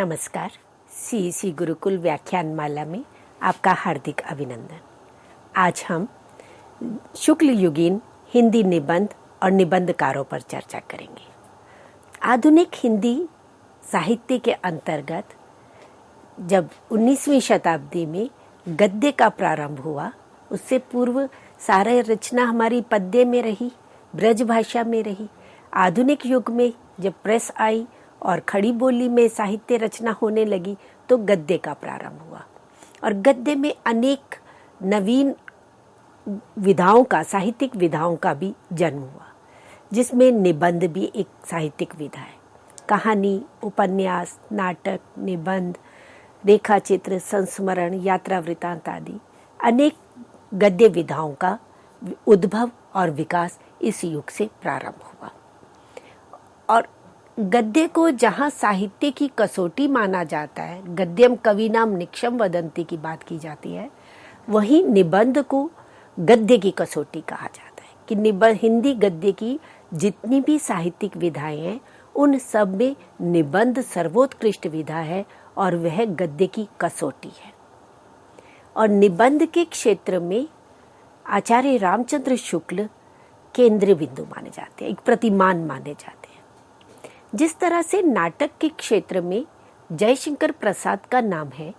नमस्कार। सीईसी गुरुकुल व्याख्यान माला में आपका हार्दिक अभिनंदन। आज हम शुक्ल युगीन हिंदी निबंध और निबंधकारों पर चर्चा करेंगे। आधुनिक हिंदी साहित्य के अंतर्गत जब 19वीं शताब्दी में गद्य का प्रारंभ हुआ, उससे पूर्व सारा रचना हमारी पद्य में रही, ब्रज भाषा में रही। आधुनिक युग में जब प्रेस आई और खड़ी बोली में साहित्य रचना होने लगी तो गद्य का प्रारंभ हुआ और गद्य में अनेक नवीन विधाओं का, साहित्यिक विधाओं का भी जन्म हुआ, जिसमें निबंध भी एक साहित्यिक विधा है। कहानी, उपन्यास, नाटक, निबंध, रेखाचित्र, संस्मरण, यात्रा वृत्तांत आदि अनेक गद्य विधाओं का उद्भव और विकास इस युग से प्रारंभ हुआ। और गद्य को जहाँ साहित्य की कसौटी माना जाता है, गद्यम कविनाम निक्षम वदंती की बात की जाती है, वहीं निबंध को गद्य की कसौटी कहा जाता है कि हिंदी गद्य की जितनी भी साहित्यिक विधाएं हैं उन सब में निबंध सर्वोत्कृष्ट विधा है और वह गद्य की कसौटी है। और निबंध के क्षेत्र में आचार्य रामचंद्र शुक्ल केंद्रीय बिंदु माने जाते हैं, एक प्रतिमान माने जाते हैं। जिस तरह से नाटक के क्षेत्र में जयशंकर प्रसाद का नाम है,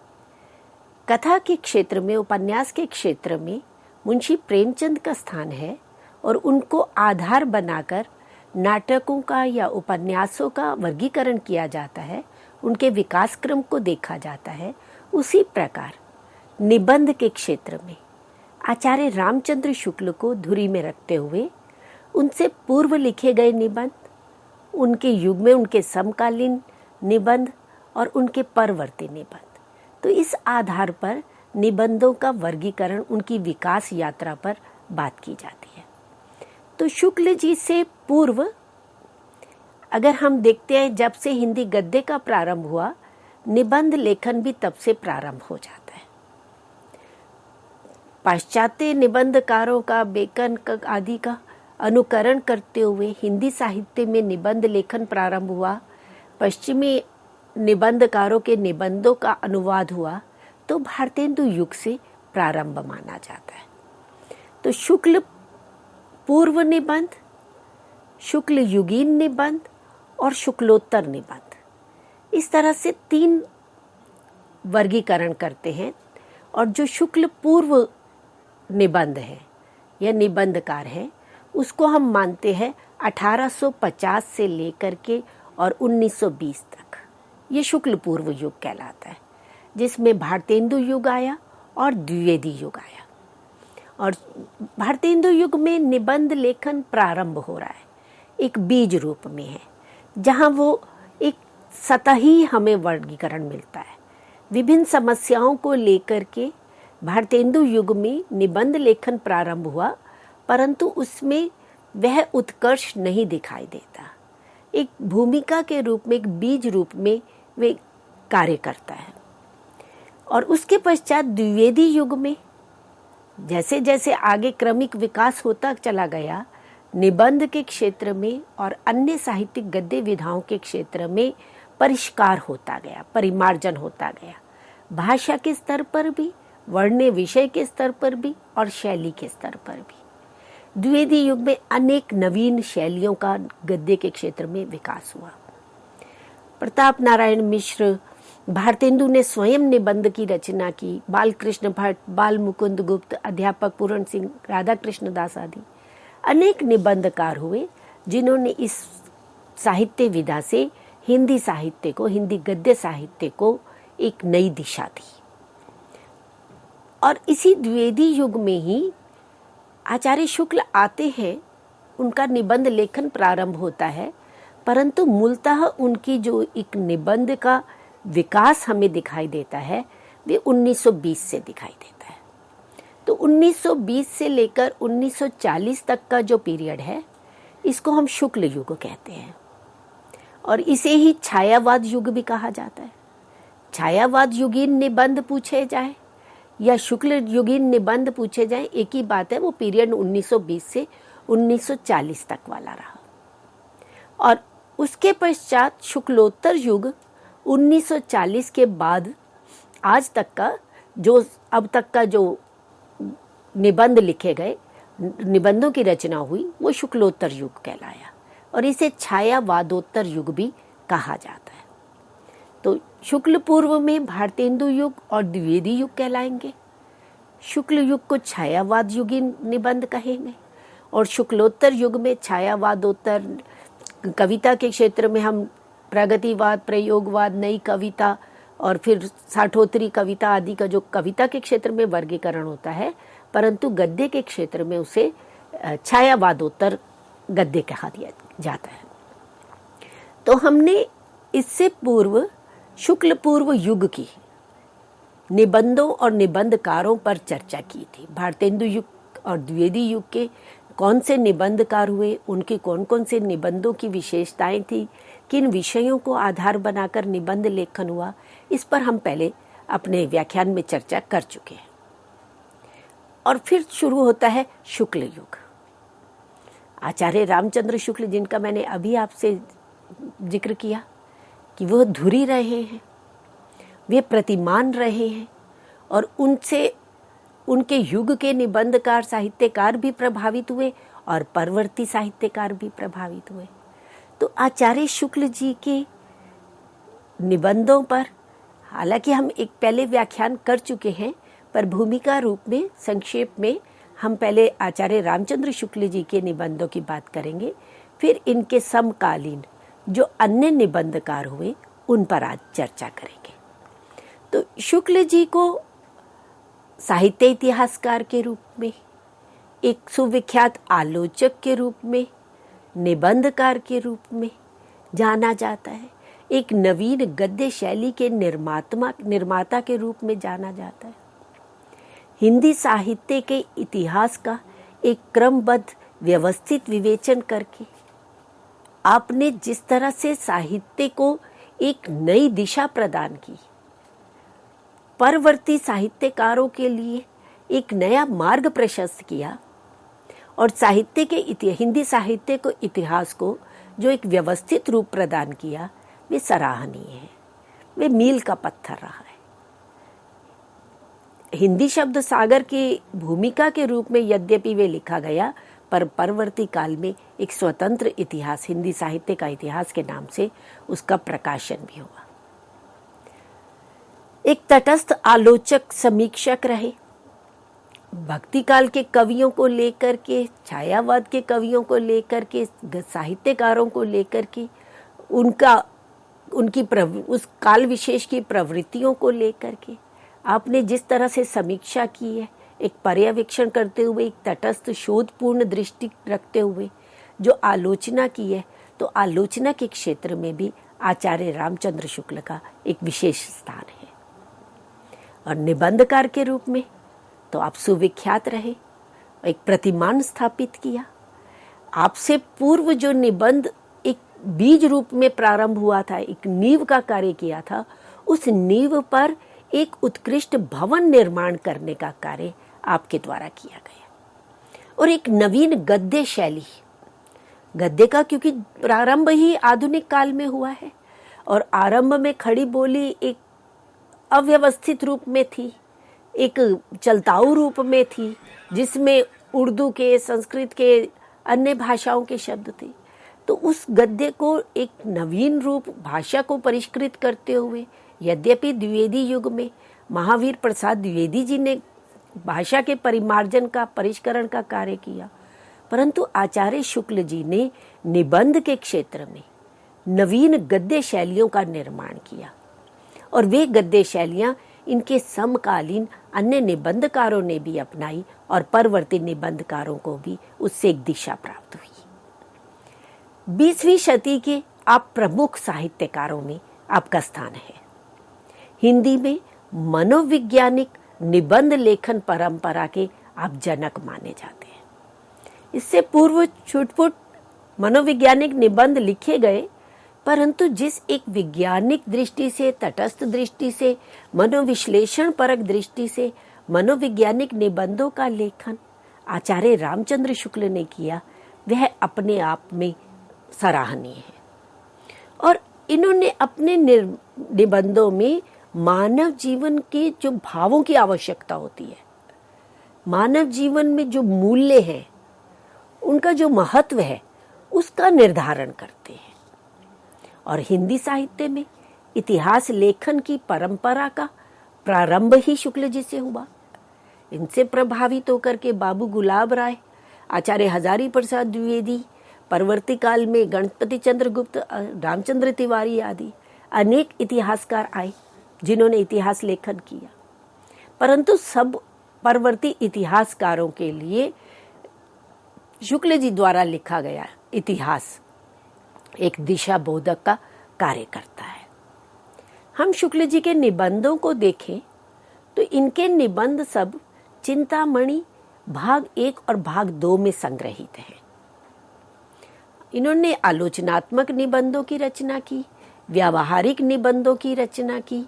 कथा के क्षेत्र में, उपन्यास के क्षेत्र में मुंशी प्रेमचंद का स्थान है और उनको आधार बनाकर नाटकों का या उपन्यासों का वर्गीकरण किया जाता है, उनके विकास क्रम को देखा जाता है। उसी प्रकार निबंध के क्षेत्र में आचार्य रामचंद्र शुक्ल को धुरी में रखते हुए उनसे पूर्व लिखे गए निबंध, उनके युग में उनके समकालीन निबंध और उनके परवर्ती निबंध, तो इस आधार पर निबंधों का वर्गीकरण, उनकी विकास यात्रा पर बात की जाती है। तो शुक्ल जी से पूर्व अगर हम देखते हैं, जब से हिंदी गद्य का प्रारंभ हुआ, निबंध लेखन भी तब से प्रारंभ हो जाता है। पाश्चात्य निबंधकारों का, बेकन आदि का अनुकरण करते हुए हिंदी साहित्य में निबंध लेखन प्रारंभ हुआ। पश्चिमी निबंधकारों के निबंधों का अनुवाद हुआ तो भारतेंदु युग से प्रारंभ माना जाता है। तो शुक्ल पूर्व निबंध, शुक्ल युगीन निबंध और शुक्लोत्तर निबंध, इस तरह से 3 वर्गीकरण करते हैं। और जो शुक्ल पूर्व निबंध है या निबंधकार है, उसको हम मानते हैं 1850 से लेकर के और 1920 तक, ये शुक्ल पूर्व युग कहलाता है, जिसमें भारतेंदु युग आया और द्विवेदी युग आया। और भारतेंदु युग में निबंध लेखन प्रारंभ हो रहा है, एक बीज रूप में है, जहाँ वो एक सतही हमें वर्गीकरण मिलता है। विभिन्न समस्याओं को लेकर के भारतेंदु युग में निबंध लेखन प्रारंभ हुआ, परंतु उसमें वह उत्कर्ष नहीं दिखाई देता। एक भूमिका के रूप में, एक बीज रूप में वे कार्य करता है। और उसके पश्चात द्विवेदी युग में जैसे जैसे आगे क्रमिक विकास होता चला गया, निबंध के क्षेत्र में और अन्य साहित्यिक गद्य विधाओं के क्षेत्र में परिष्कार होता गया, परिमार्जन होता गया, भाषा के स्तर पर भी, वर्ण्य विषय के स्तर पर भी और शैली के स्तर पर भी। द्विवेदी युग में अनेक नवीन शैलियों का गद्य के क्षेत्र में विकास हुआ। प्रताप नारायण मिश्र, भारतेंदु ने स्वयं निबंध की रचना की, बालकृष्ण भट्ट, बाल मुकुंद गुप्त, अध्यापक पूरण सिंह, राधा कृष्ण दास आदि अनेक निबंधकार हुए, जिन्होंने इस साहित्य विधा से हिंदी साहित्य को, हिंदी गद्य साहित्य को एक नई दिशा दी। और इसी द्विवेदी युग में ही आचार्य शुक्ल आते हैं, उनका निबंध लेखन प्रारंभ होता है, परंतु मूलतः उनकी जो एक निबंध का विकास हमें दिखाई देता है, वे 1920 से दिखाई देता है। तो 1920 से लेकर 1940 तक का जो पीरियड है, इसको हम शुक्ल युग कहते हैं और इसे ही छायावाद युग भी कहा जाता है। छायावाद युगीन निबंध पूछे जाए या शुक्ल युगीन निबंध पूछे जाएं, एक ही बात है, वो पीरियड 1920 से 1940 तक वाला रहा। और उसके पश्चात शुक्लोत्तर युग 1940 के बाद आज तक का अब तक का जो निबंध लिखे गए, निबंधों की रचना हुई, वो शुक्लोत्तर युग कहलाया और इसे छायावादोत्तर युग भी कहा जाता है। तो शुक्ल पूर्व में भारतेंदु युग और द्विवेदी युग कहलाएंगे, शुक्ल युग को छायावाद युगीन निबंध कहेंगे और शुक्लोत्तर युग में छायावादोत्तर, कविता के क्षेत्र में हम प्रगतिवाद, प्रयोगवाद, नई कविता और फिर साठोत्तरी कविता आदि का जो कविता के क्षेत्र में वर्गीकरण होता है, परंतु गद्य के क्षेत्र में उसे छायावादोत्तर गद्य कहा दिया जाता है। तो हमने इससे पूर्व शुक्ल पूर्व युग की निबंधों और निबंधकारों पर चर्चा की थी। भारतेंदु युग और द्विवेदी युग के कौन से निबंधकार हुए, उनके कौन कौन से निबंधों की विशेषताएं थी, किन विषयों को आधार बनाकर निबंध लेखन हुआ, इस पर हम पहले अपने व्याख्यान में चर्चा कर चुके हैं। और फिर शुरू होता है शुक्ल युग। आचार्य रामचंद्र शुक्ल, जिनका मैंने अभी आपसे जिक्र किया कि वह धुरी रहे हैं, वे प्रतिमान रहे हैं और उनसे उनके युग के निबंधकार साहित्यकार भी प्रभावित हुए और परवर्ती साहित्यकार भी प्रभावित हुए। तो आचार्य शुक्ल जी के निबंधों पर हालांकि हम एक पहले व्याख्यान कर चुके हैं, पर भूमिका रूप में संक्षेप में हम पहले आचार्य रामचंद्र शुक्ल जी के निबंधों की बात करेंगे, फिर इनके समकालीन जो अन्य निबंधकार हुए उन पर आज चर्चा करेंगे। तो शुक्ल जी को साहित्य इतिहासकार के रूप में, एक सुविख्यात आलोचक के रूप में, निबंधकार के रूप में जाना जाता है, एक नवीन गद्य शैली के निर्माता के रूप में जाना जाता है। हिंदी साहित्य के इतिहास का एक क्रमबद्ध व्यवस्थित विवेचन करके आपने जिस तरह से साहित्य को एक नई दिशा प्रदान की, परवर्ती साहित्यकारों के लिए एक नया मार्ग प्रशस्त किया और साहित्य के हिंदी साहित्य को इतिहास को जो एक व्यवस्थित रूप प्रदान किया, वे सराहनीय है, वे मील का पत्थर रहा है। हिंदी शब्द सागर की भूमिका के रूप में यद्यपि वे लिखा गया, पर परवर्ती काल में एक स्वतंत्र इतिहास, हिंदी साहित्य का इतिहास के नाम से उसका प्रकाशन भी हुआ। एक तटस्थ आलोचक समीक्षक रहे, भक्ति काल के कवियों को लेकर के, छायावाद के कवियों को लेकर के, साहित्यकारों को लेकर के, उनकी उस काल विशेष की प्रवृत्तियों को लेकर के आपने जिस तरह से समीक्षा की है, एक पर्यवेक्षण करते हुए, एक तटस्थ शोधपूर्ण दृष्टि रखते हुए जो आलोचना की है, तो आलोचना के क्षेत्र में भी आचार्य रामचंद्र शुक्ल का एक विशेष स्थान है। और निबंधकार के रूप में तो आप सुविख्यात रहे, एक प्रतिमान स्थापित किया। आपसे पूर्व जो निबंध एक बीज रूप में प्रारंभ हुआ था, एक नींव का कार्य किया था, उस नींव पर एक उत्कृष्ट भवन निर्माण करने का कार्य आपके द्वारा किया गया। और एक नवीन गद्य शैली, गद्य का क्योंकि प्रारंभ ही आधुनिक काल में हुआ है और आरंभ में खड़ी बोली एक अव्यवस्थित रूप में थी, एक चलताऊ रूप में थी, जिसमें उर्दू के, संस्कृत के, अन्य भाषाओं के शब्द थे। तो उस गद्य को एक नवीन रूप, भाषा को परिष्कृत करते हुए, यद्यपि द्विवेदी युग में महावीर प्रसाद द्विवेदी जी ने भाषा के परिमार्जन का, परिष्करण का कार्य किया, परंतु आचार्य शुक्ल जी ने निबंध के क्षेत्र में नवीन गद्य शैलियों का निर्माण किया और वे गद्य शैलियां इनके समकालीन अन्य निबंधकारों ने भी अपनाई और परवर्ती निबंधकारों को भी उससे एक दिशा प्राप्त हुई। 20वीं शती के आप प्रमुख साहित्यकारों में आपका स्थान है। हिंदी में मनोवैज्ञानिक निबंध लेखन परंपरा के आप जनक माने जाते हैं। इससे पूर्व छुटपुट मनोवैज्ञानिक निबंध लिखे गए, परंतु जिस एक वैज्ञानिक दृष्टि से, तटस्थ दृष्टि से, मनोविश्लेषण परक दृष्टि से मनोवैज्ञानिक निबंधों का लेखन आचार्य रामचंद्र शुक्ल ने किया, वह अपने आप में सराहनीय है। और इन्होंने अपने निबंधों में मानव जीवन के जो भावों की आवश्यकता होती है, मानव जीवन में जो मूल्य हैं, उनका जो महत्व है, उसका निर्धारण करते हैं। और हिंदी साहित्य में इतिहास लेखन की परंपरा का प्रारंभ ही शुक्ल जी से हुआ। इनसे प्रभावित होकर के बाबू गुलाब राय, आचार्य हजारी प्रसाद द्विवेदी, परवर्ती काल में गणपति चंद्र गुप्त, रामचंद्र तिवारी आदि अनेक इतिहासकार आए जिन्होंने इतिहास लेखन किया। परंतु सब परवर्ती इतिहासकारों के लिए शुक्ल जी द्वारा लिखा गया इतिहास एक दिशा बोधक का कार्य करता है। हम शुक्ल जी के निबंधों को देखें तो इनके निबंध सब चिंतामणि भाग 1 और भाग 2 में संग्रहित हैं। इन्होंने आलोचनात्मक निबंधों की रचना की, व्यावहारिक निबंधों की रचना की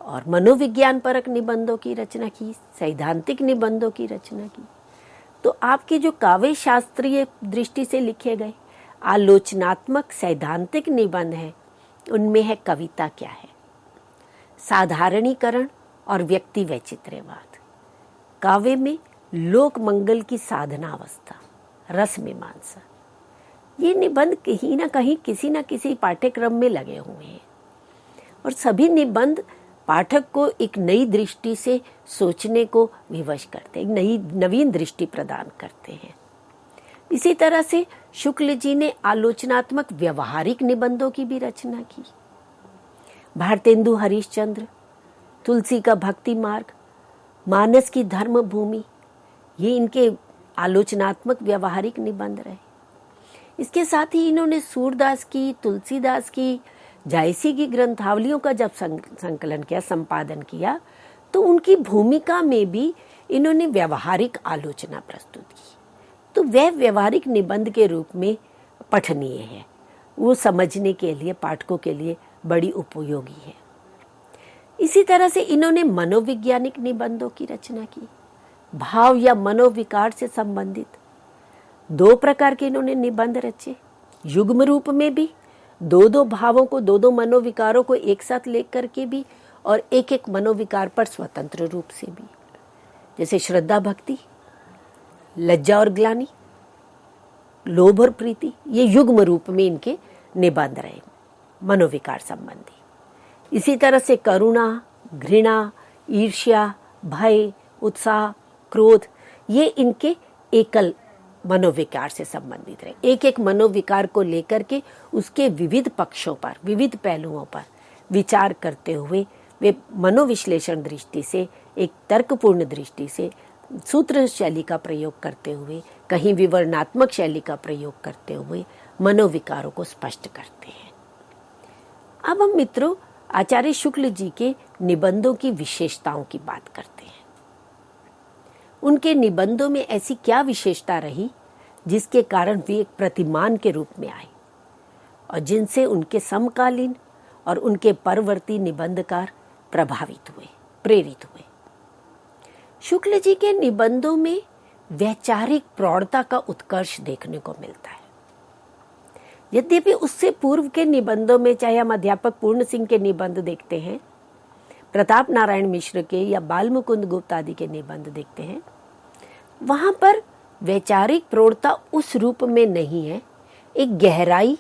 और मनोविज्ञान परक निबंधों की रचना की, सैद्धांतिक निबंधों की रचना की। तो आपके जो काव्य शास्त्रीय दृष्टि से लिखे गए आलोचनात्मक सैद्धांतिक निबंध हैं, उनमें है कविता क्या है, साधारणीकरण और व्यक्ति वैचित्र्यवाद, काव्य में लोक मंगल की साधना अवस्था, रस मीमांसा। ये निबंध कहीं ना कहीं किसी न किसी पाठ्यक्रम में लगे हुए हैं और सभी निबंध पाठक को एक नई दृष्टि से सोचने को विवश करते हैं, नवीन दृष्टि प्रदान करते हैं। इसी तरह से शुक्ल जी ने आलोचनात्मक व्यवहारिक निबंधों की भी रचना की। भारतेंदु हरिश्चंद्र, तुलसी का भक्ति मार्ग, मानस की धर्म भूमि, ये इनके आलोचनात्मक व्यवहारिक निबंध रहे। इसके साथ ही इन्होंने सूरदास की, तुलसीदास की, जायसी की ग्रंथावलियों का जब संकलन किया, संपादन किया, तो उनकी भूमिका में भी इन्होंने व्यवहारिक आलोचना प्रस्तुत की। तो वह व्यवहारिक निबंध के रूप में पठनीय है, वो समझने के लिए, पाठकों के लिए बड़ी उपयोगी है। इसी तरह से इन्होंने मनोवैज्ञानिक निबंधों की रचना की। भाव या मनोविकार से संबंधित 2 प्रकार के इन्होंने निबंध रचे, युग्म रूप में भी 2-2 भावों को, 2-2 मनोविकारों को एक साथ लेकर के भी, और एक मनोविकार पर स्वतंत्र रूप से भी, जैसे श्रद्धा भक्ति, लज्जा और ग्लानि, लोभ और प्रीति, ये युग्म रूप में इनके निबंध रहे मनोविकार संबंधी। इसी तरह से करुणा, घृणा, ईर्ष्या, भय, उत्साह, क्रोध, ये इनके एकल मनोविकार से संबंधित रहे। एक मनोविकार को लेकर के उसके विविध पक्षों पर, विविध पहलुओं पर विचार करते हुए वे मनोविश्लेषण दृष्टि से, एक तर्कपूर्ण दृष्टि से, सूत्र शैली का प्रयोग करते हुए, कहीं विवरणात्मक शैली का प्रयोग करते हुए मनोविकारों को स्पष्ट करते हैं। अब हम मित्रों आचार्य शुक्ल जी के निबंधों की विशेषताओं की बात करते हैं। उनके निबंधों में ऐसी क्या विशेषता रही जिसके कारण वे एक प्रतिमान के रूप में आए और जिनसे उनके समकालीन और उनके परवर्ती निबंधकार प्रभावित हुए, प्रेरित हुए। शुक्ल जी के निबंधों में वैचारिक प्रौढ़ता का उत्कर्ष देखने को मिलता है। यद्यपि उससे पूर्व के निबंधों में, चाहे हम अध्यापक पूर्ण सिंह के निबंध देखते हैं, प्रताप नारायण मिश्र के या बाल मुकुंद गुप्त आदि के निबंध देखते हैं, वहां पर वैचारिक प्रौढ़ता उस रूप में नहीं है। एक गहराई,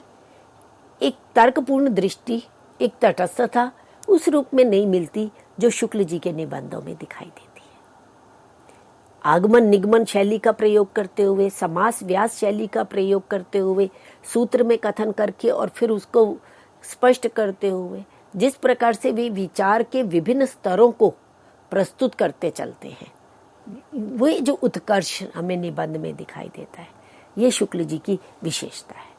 एक तर्कपूर्ण दृष्टि, एक तटस्थता उस रूप में नहीं मिलती जो शुक्ल जी के निबंधों में दिखाई देती है। आगमन निगमन शैली का प्रयोग करते हुए, समास व्यास शैली का प्रयोग करते हुए, सूत्र में कथन करके और फिर उसको स्पष्ट करते हुए, जिस प्रकार से वे विचार के विभिन्न स्तरों को प्रस्तुत करते चलते हैं, वे जो उत्कर्ष हमें निबंध में दिखाई देता है, ये शुक्ल जी की विशेषता है।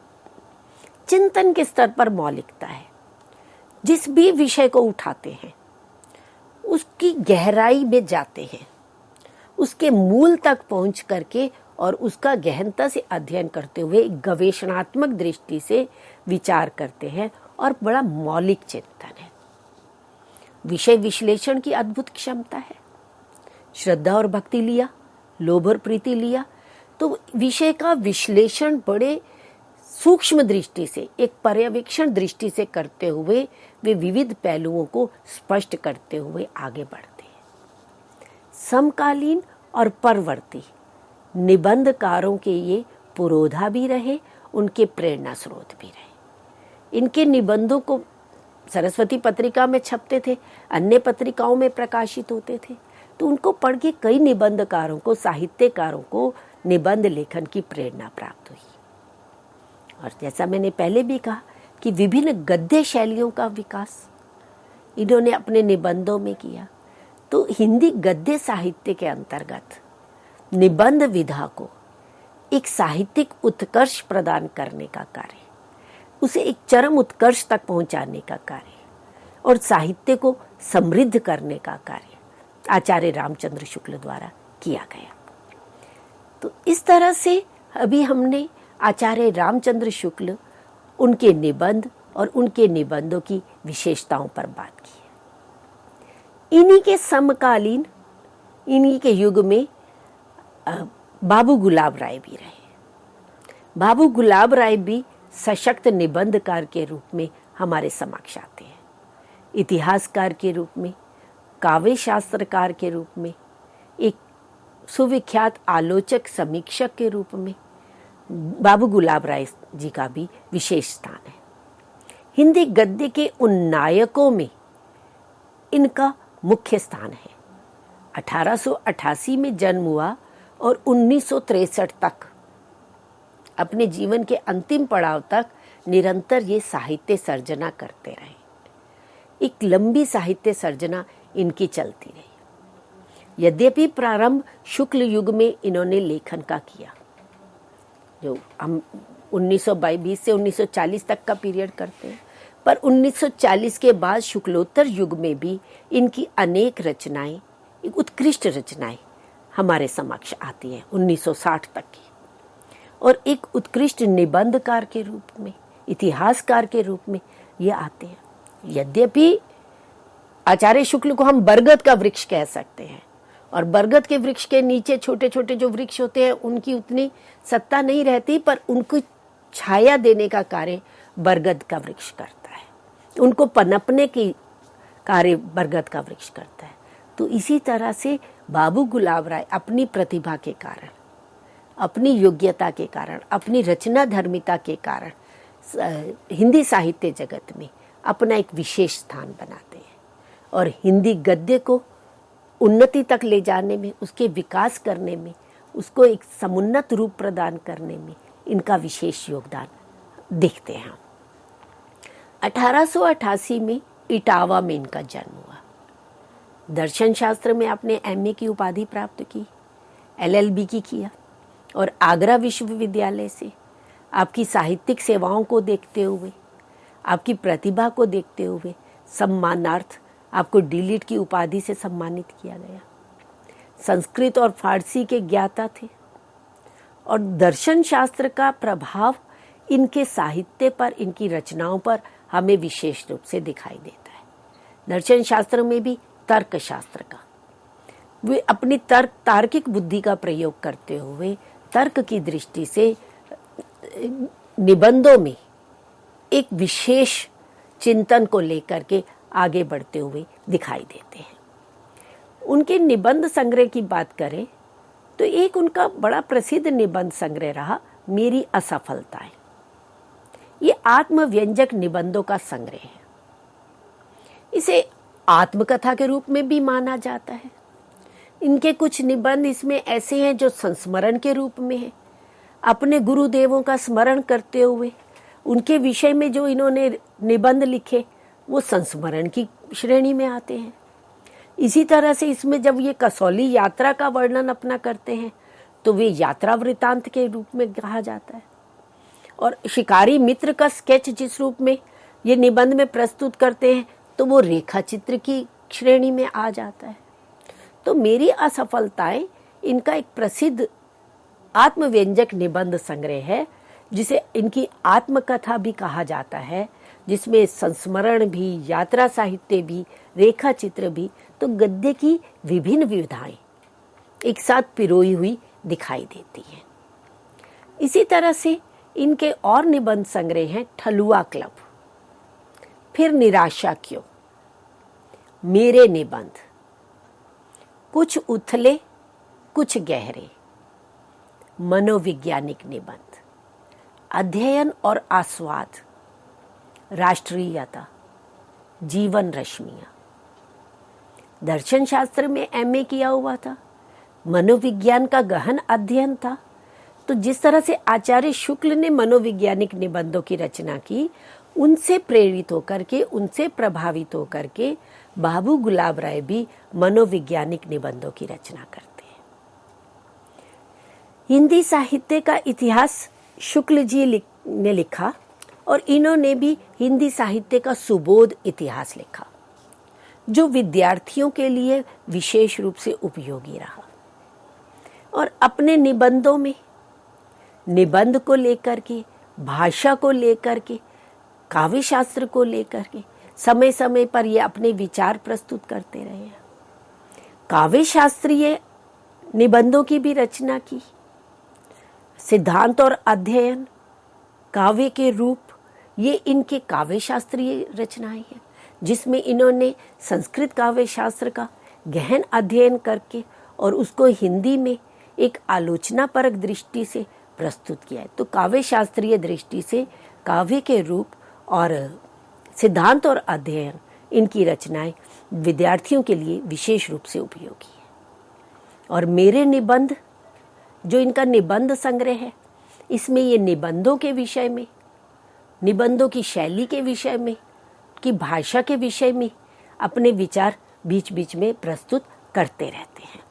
चिंतन के स्तर पर मौलिकता है। जिस भी विषय को उठाते हैं उसकी गहराई में जाते हैं, उसके मूल तक पहुंच करके और उसका गहनता से अध्ययन करते हुए गवेषणात्मक दृष्टि से विचार करते हैं और बड़ा मौलिक चिंतन है। विषय विश्लेषण की अद्भुत क्षमता है। श्रद्धा और भक्ति लिया, लोभ और प्रीति लिया, तो विषय का विश्लेषण बड़े सूक्ष्म दृष्टि से, एक पर्यवेक्षण दृष्टि से करते हुए वे विविध पहलुओं को स्पष्ट करते हुए आगे बढ़ते हैं। समकालीन और परवर्ती निबंधकारों के ये पुरोधा भी रहे, उनके प्रेरणा स्रोत भी रहे। इनके निबंधों को सरस्वती पत्रिका में छपते थे, अन्य पत्रिकाओं में प्रकाशित होते थे, तो उनको पढ़ के कई निबंधकारों को, साहित्यकारों को निबंध लेखन की प्रेरणा प्राप्त हुई। और जैसा मैंने पहले भी कहा कि विभिन्न गद्य शैलियों का विकास इन्होंने अपने निबंधों में किया। तो हिंदी गद्य साहित्य के अंतर्गत निबंध विधा को एक साहित्यिक उत्कर्ष प्रदान करने का कार्य, उसे एक चरम उत्कर्ष तक पहुंचाने का कार्य और साहित्य को समृद्ध करने का कार्य आचार्य रामचंद्र शुक्ल द्वारा किया गया। तो इस तरह से अभी हमने आचार्य रामचंद्र शुक्ल, उनके निबंध और उनके निबंधों की विशेषताओं पर बात की है। इन्हीं के समकालीन, इन्हीं के युग में बाबू गुलाब राय भी रहे। बाबू गुलाब राय भी सशक्त निबंधकार के रूप में हमारे समक्ष आते हैं। इतिहासकार के रूप में, काव्य शास्त्रकार के रूप में, एक सुविख्यात आलोचक समीक्षक के रूप में बाबू गुलाब राय जी का भी विशेष स्थान है। हिंदी गद्य के उन नायकों में इनका मुख्य स्थान है। 1888 में जन्म हुआ और 1963 तक, अपने जीवन के अंतिम पड़ाव तक निरंतर ये साहित्य सर्जना करते रहे। एक लंबी साहित्य सर्जना इनकी चलती रही। यद्यपि प्रारंभ शुक्ल युग में इन्होंने लेखन का किया, जो हम 1922 से 1940 तक का पीरियड करते हैं, पर 1940 के बाद शुक्लोत्तर युग में भी इनकी अनेक रचनाएं, उत्कृष्ट रचनाएं हमारे समक्ष आती हैं 1960 तक की। और एक उत्कृष्ट निबंधकार के रूप में, इतिहासकार के रूप में ये आते हैं। यद्यपि आचार्य शुक्ल को हम बरगद का वृक्ष कह सकते हैं, और बरगद के वृक्ष के नीचे छोटे छोटे जो वृक्ष होते हैं उनकी उतनी सत्ता नहीं रहती, पर उनको छाया देने का कार्य बरगद का वृक्ष करता है, उनको पनपने की कार्य बरगद का वृक्ष करता है। तो इसी तरह से बाबू गुलाब राय अपनी प्रतिभा के कारण, अपनी योग्यता के कारण, अपनी रचना धर्मिता के कारण हिंदी साहित्य जगत में अपना एक विशेष स्थान बनाते हैं और हिंदी गद्य को उन्नति तक ले जाने में, उसके विकास करने में, उसको एक समुन्नत रूप प्रदान करने में इनका विशेष योगदान देखते हैं। 1888 में इटावा में इनका जन्म हुआ। दर्शन शास्त्र में आपने एमए की उपाधि प्राप्त की, एलएलबी की किया, और आगरा विश्वविद्यालय से आपकी साहित्यिक सेवाओं को देखते हुए, आपकी प्रतिभा को देखते हुए सम्मानार्थ आपको डीलिट की उपाधि से सम्मानित किया गया। संस्कृत और फारसी के ज्ञाता थे और दर्शन शास्त्र का प्रभाव इनके साहित्य पर, इनकी रचनाओं पर हमें विशेष रूप से दिखाई देता है। दर्शन शास्त्र में भी तर्क शास्त्र का, वे अपनी तार्किक बुद्धि का प्रयोग करते हुए तर्क की दृष्टि से निबंधों में एक विशेष चिंतन को लेकर के आगे बढ़ते हुए दिखाई देते हैं। उनके निबंध संग्रह की बात करें तो एक उनका बड़ा प्रसिद्ध निबंध संग्रह रहा मेरी असफलताएं। ये आत्मव्यंजक निबंधों का संग्रह है। इसे आत्मकथा के रूप में भी माना जाता है। इनके कुछ निबंध इसमें ऐसे हैं जो संस्मरण के रूप में है, अपने गुरुदेवों का स्मरण करते हुए उनके विषय में जो इन्होंने निबंध लिखे वो संस्मरण की श्रेणी में आते हैं। इसी तरह से इसमें जब ये कसौली यात्रा का वर्णन अपना करते हैं तो वे यात्रा वृतांत के रूप में कहा जाता है, और शिकारी मित्र का स्केच जिस रूप में ये निबंध में प्रस्तुत करते हैं तो वो रेखा चित्र की श्रेणी में आ जाता है। तो मेरी असफलताएं इनका एक प्रसिद्ध आत्मव्यंजक निबंध संग्रह है, जिसे इनकी आत्मकथा भी कहा जाता है, जिसमें संस्मरण भी, यात्रा साहित्य भी, रेखा चित्र भी, तो गद्य की विभिन्न विविधाएं एक साथ पिरोई हुई दिखाई देती हैं। इसी तरह से इनके और निबंध संग्रह हैं ठलुआ क्लब, फिर निराशा क्यों, मेरे निबंध, कुछ उथले कुछ गहरे, मनोवैज्ञानिक निबंध, अध्ययन और आस्वाद, राष्ट्रीयता, जीवन रश्मियां। दर्शन शास्त्र में एमए किया हुआ था, मनोविज्ञान का गहन अध्ययन था। तो जिस तरह से आचार्य शुक्ल ने मनोवैज्ञानिक निबंधों की रचना की, उनसे प्रेरित होकर के, उनसे प्रभावित होकर के बाबू गुलाब राय भी मनोवैज्ञानिक निबंधों की रचना करते हैं। हिंदी साहित्य का इतिहास शुक्ल जी ने लिखा और इन्होंने भी हिंदी साहित्य का सुबोध इतिहास लिखा, जो विद्यार्थियों के लिए विशेष रूप से उपयोगी रहा। और अपने निबंधों में निबंध को लेकर के, भाषा को लेकर के, काव्य शास्त्र को लेकर के समय समय पर ये अपने विचार प्रस्तुत करते रहे हैं। काव्य शास्त्रीय निबंधों की भी रचना की, सिद्धांत और अध्ययन, काव्य के रूप, ये इनके काव्य शास्त्रीय रचनाएं हैं, जिसमें इन्होंने संस्कृत काव्य शास्त्र का गहन अध्ययन करके और उसको हिंदी में एक आलोचनापरक दृष्टि से प्रस्तुत किया है। तो काव्य शास्त्रीय दृष्टि से काव्य के रूप और सिद्धांत और अध्ययन, इनकी रचनाएं विद्यार्थियों के लिए विशेष रूप से उपयोगी है। और मेरे निबंध, जो इनका निबंध संग्रह है, इसमें ये निबंधों के विषय में, निबंधों की शैली के विषय में, की भाषा के विषय में अपने विचार बीच बीच में प्रस्तुत करते रहते हैं।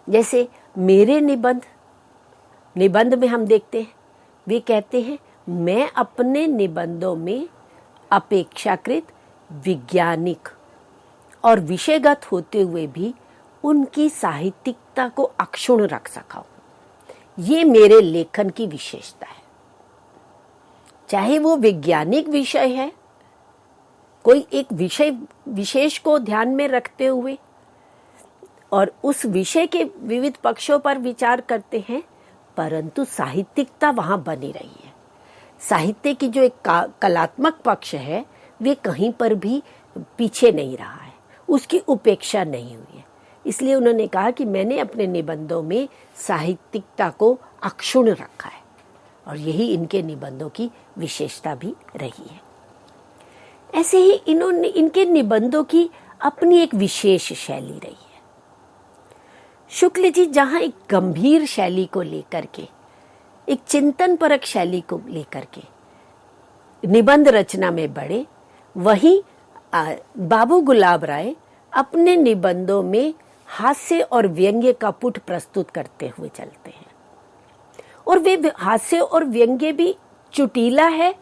जैसे मेरे निबंध में हम देखते हैं, वे कहते हैं, मैं अपने निबंधों में अपेक्षाकृत वैज्ञानिक और विषयगत होते हुए भी उनकी साहित्यिकता को अक्षुण्ण रख सका हूं। ये मेरे लेखन की विशेषता है। चाहे वो वैज्ञानिक विषय है, कोई एक विषय विशेष को ध्यान में रखते हुए और उस विषय के विविध पक्षों पर विचार करते हैं, परंतु साहित्यिकता वहां बनी रही है। साहित्य की जो एक कलात्मक पक्ष है, वे कहीं पर भी पीछे नहीं रहा है, उसकी उपेक्षा नहीं हुई है। इसलिए उन्होंने कहा कि मैंने अपने निबंधों में साहित्यिकता को अक्षुण्ण रखा है, और यही इनके निबंधों की विशेषता भी रही है। ऐसे ही इनके निबंधों की अपनी एक विशेष शैली रही है। शुक्ल जी जहां एक गंभीर शैली को लेकर के, एक चिंतन परक शैली को लेकर के निबंध रचना में बढ़े, वहीं बाबू गुलाब राय अपने निबंधों में हास्य और व्यंग्य का पुट प्रस्तुत करते हुए चलते हैं। और वे हास्य और व्यंग्य भी चुटीला है,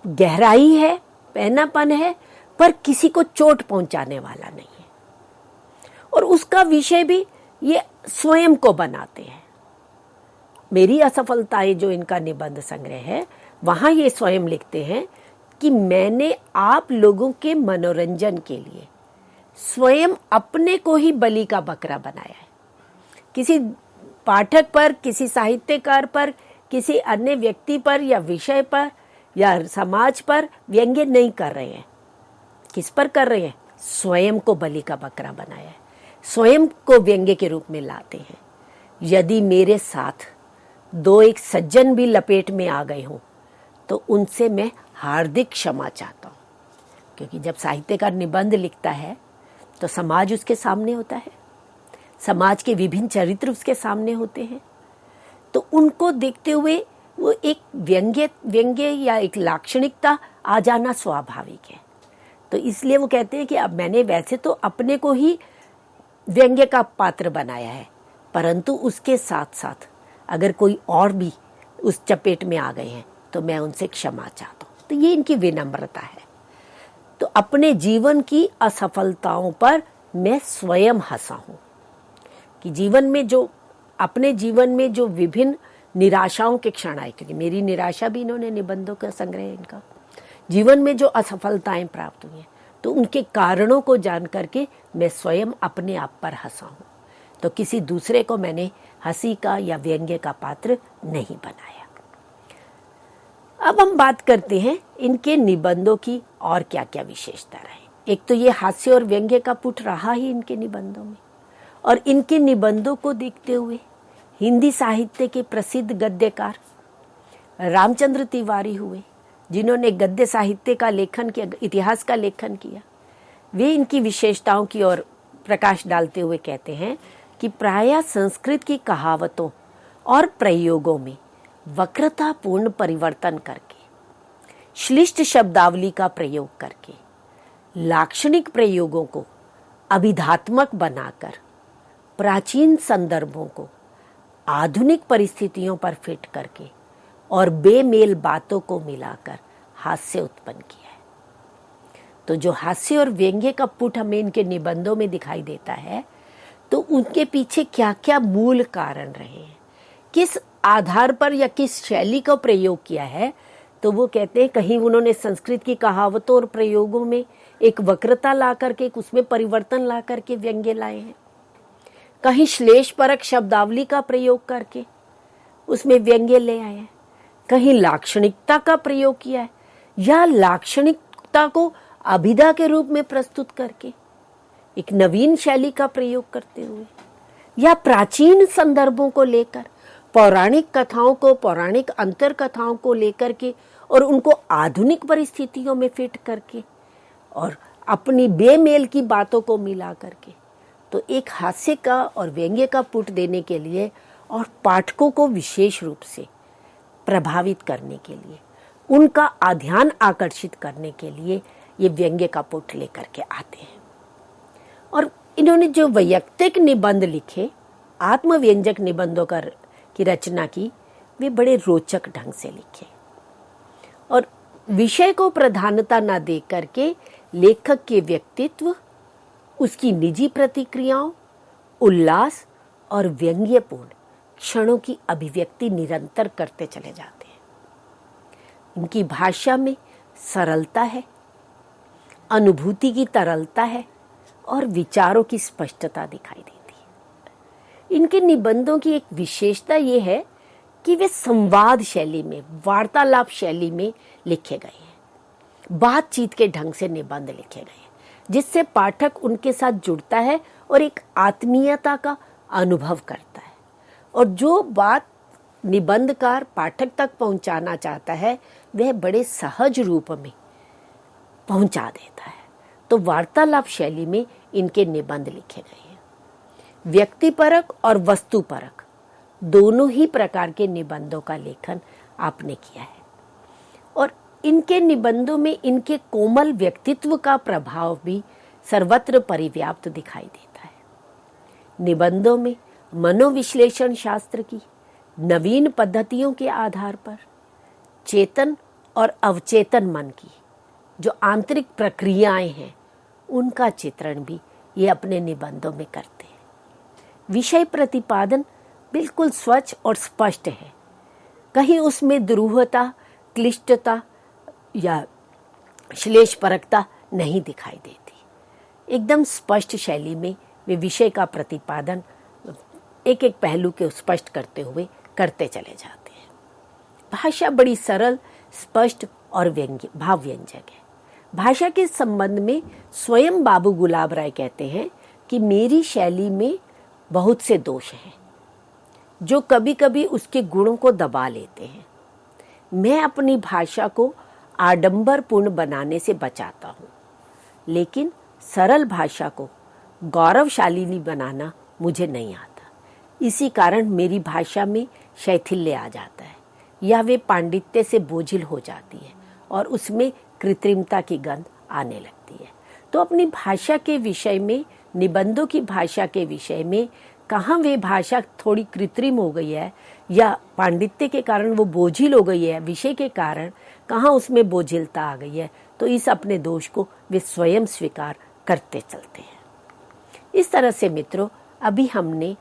गहराई है, पहनापन है, पर किसी को चोट पहुंचाने वाला नहीं है। और उसका विषय भी ये स्वयं को बनाते हैं। मेरी असफलताएं, जो इनका निबंध संग्रह है, वहां ये स्वयं लिखते हैं कि मैंने आप लोगों के मनोरंजन के लिए स्वयं अपने को ही बलि का बकरा बनाया है। किसी पाठक पर, किसी साहित्यकार पर, किसी अन्य व्यक्ति पर या विषय पर या समाज पर व्यंग्य नहीं कर रहे हैं। किस पर कर रहे हैं? स्वयं को बलि का बकरा बनाया है, स्वयं को व्यंग्य के रूप में लाते हैं। यदि मेरे साथ दो एक सज्जन भी लपेट में आ गए हों, तो उनसे मैं हार्दिक क्षमा चाहता हूं। क्योंकि जब साहित्यकार निबंध लिखता है तो समाज उसके सामने होता है, समाज के विभिन्न चरित्र उसके सामने होते हैं। तो उनको देखते हुए वो एक व्यंग्य या एक लाक्षणिकता आ जाना स्वाभाविक है। तो इसलिए वो कहते हैं कि अब मैंने वैसे तो अपने को ही व्यंग्य का पात्र बनाया है, परंतु उसके साथ साथ अगर कोई और भी उस चपेट में आ गए हैं तो मैं उनसे क्षमा चाहता हूं। तो ये इनकी विनम्रता है। तो अपने जीवन की असफलताओं पर मैं स्वयं हंसा हूं कि जीवन में जो, अपने जीवन में जो विभिन्न निराशाओं के क्षण आए, क्योंकि मेरी निराशा भी इन्होंने निबंधों का संग्रह है इनका, जीवन में जो असफलताएं प्राप्त हुई हैं, तो उनके कारणों को जान करके मैं स्वयं अपने आप पर हंसा हूं। तो किसी दूसरे को मैंने हंसी का या व्यंग्य का पात्र नहीं बनाया। अब हम बात करते हैं इनके निबंधों की और क्या क्या विशेषता रहे। एक तो ये हास्य और व्यंग्य का पुट रहा ही इनके निबंधों में, और इनके निबंधों को देखते हुए हिंदी साहित्य के प्रसिद्ध गद्यकार रामचंद्र तिवारी हुए, जिन्होंने गद्य साहित्य का लेखन किया, इतिहास का लेखन किया। वे इनकी विशेषताओं की ओर प्रकाश डालते हुए कहते हैं कि प्रायः संस्कृत की कहावतों और प्रयोगों में वक्रतापूर्ण परिवर्तन करके, श्लिष्ट शब्दावली का प्रयोग करके, लाक्षणिक प्रयोगों को अभिधात्मक बनाकर, प्राचीन संदर्भों को आधुनिक परिस्थितियों पर फिट करके और बेमेल बातों को मिलाकर हास्य उत्पन्न किया है। तो जो हास्य और व्यंग्य का पुट हमें इनके निबंधों में दिखाई देता है, तो उनके पीछे क्या क्या मूल कारण रहे हैं, किस आधार पर या किस शैली का प्रयोग किया है। तो वो कहते हैं कहीं उन्होंने संस्कृत की कहावतों और प्रयोगों में एक वक्रता ला करके, उसमें परिवर्तन ला करके व्यंग्य लाए हैं, कहीं श्लेष परक शब्दावली का प्रयोग करके उसमें व्यंग्य ले आए हैं, कहीं लाक्षणिकता का प्रयोग किया है, या लाक्षणिकता को अभिधा के रूप में प्रस्तुत करके एक नवीन शैली का प्रयोग करते हुए, या प्राचीन संदर्भों को लेकर, पौराणिक कथाओं को, पौराणिक अंतर कथाओं को लेकर के और उनको आधुनिक परिस्थितियों में फिट करके और अपनी बेमेल की बातों को मिला करके, तो एक हास्य का और व्यंग्य का पुट देने के लिए और पाठकों को विशेष रूप से प्रभावित करने के लिए, उनका ध्यान आकर्षित करने के लिए ये व्यंग्य का पुट लेकर के आते हैं। और इन्होंने जो वैयक्तिक निबंध लिखे, आत्मव्यंजक निबंधों की रचना की, वे बड़े रोचक ढंग से लिखे और विषय को प्रधानता न दे करके लेखक के व्यक्तित्व, उसकी निजी प्रतिक्रियाओं, उल्लास और व्यंग्यपूर्ण क्षणों की अभिव्यक्ति निरंतर करते चले जाते हैं। इनकी भाषा में सरलता है, अनुभूति की तरलता है और विचारों की स्पष्टता दिखाई देती है। इनके निबंधों की एक विशेषता यह है कि वे संवाद शैली में, वार्तालाप शैली में लिखे गए हैं, बातचीत के ढंग से निबंध लिखे गए हैं, जिससे पाठक उनके साथ जुड़ता है और एक आत्मीयता का अनुभव करता है। और जो बात निबंधकार पाठक तक पहुंचाना चाहता है, वह बड़े सहज रूप में पहुंचा देता है। तो वार्तालाप शैली में इनके निबंध लिखे गए हैं। व्यक्तिपरक और वस्तुपरक दोनों ही प्रकार के निबंधों का लेखन आपने किया है और इनके निबंधों में इनके कोमल व्यक्तित्व का प्रभाव भी सर्वत्र परिव्याप्त दिखाई देता है। निबंधों में मनोविश्लेषण शास्त्र की नवीन पद्धतियों के आधार पर चेतन और अवचेतन मन की जो आंतरिक प्रक्रियाएं हैं, उनका चित्रण भी ये अपने निबंधों में करते हैं। विषय प्रतिपादन बिल्कुल स्वच्छ और स्पष्ट है, कहीं उसमें दुरूहता, क्लिष्टता या श्लेषपरकता नहीं दिखाई देती। एकदम स्पष्ट शैली में वे विषय का प्रतिपादन एक एक पहलू के स्पष्ट करते हुए करते चले जाते हैं। भाषा बड़ी सरल, स्पष्ट और भावव्यंजक है। भाषा के संबंध में स्वयं बाबू गुलाब राय कहते हैं कि मेरी शैली में बहुत से दोष हैं जो कभी कभी उसके गुणों को दबा लेते हैं। मैं अपनी भाषा को आडंबरपूर्ण बनाने से बचाता हूँ, लेकिन सरल भाषा को गौरवशालिनी बनाना मुझे नहीं आता। इसी कारण मेरी भाषा में शैथिल्य आ जाता है या वे पांडित्य से बोझिल हो जाती है और उसमें कृत्रिमता की गंध आने लगती है। तो अपनी भाषा के विषय में, निबंधों की भाषा के विषय में कहाँ वे भाषा थोड़ी कृत्रिम हो गई है या पांडित्य के कारण वो बोझिल हो गई है, विषय के कारण कहाँ उसमें बोझिलता आ गई है, तो इस अपने दोष को वे स्वयं स्वीकार करते चलते हैं। इस तरह से मित्रों, अभी हमने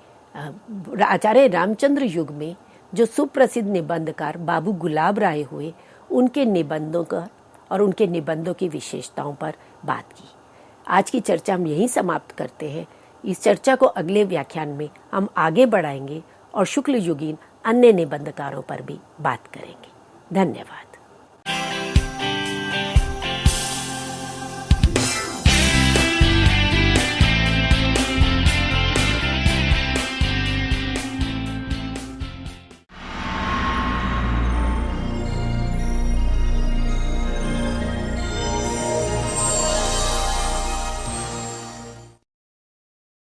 आचार्य रामचंद्र युग में जो सुप्रसिद्ध निबंधकार बाबू गुलाब राय हुए, उनके निबंधों का और उनके निबंधों की विशेषताओं पर बात की। आज की चर्चा हम यहीं समाप्त करते हैं। इस चर्चा को अगले व्याख्यान में हम आगे बढ़ाएंगे और शुक्ल युगीन अन्य निबंधकारों पर भी बात करेंगे। धन्यवाद।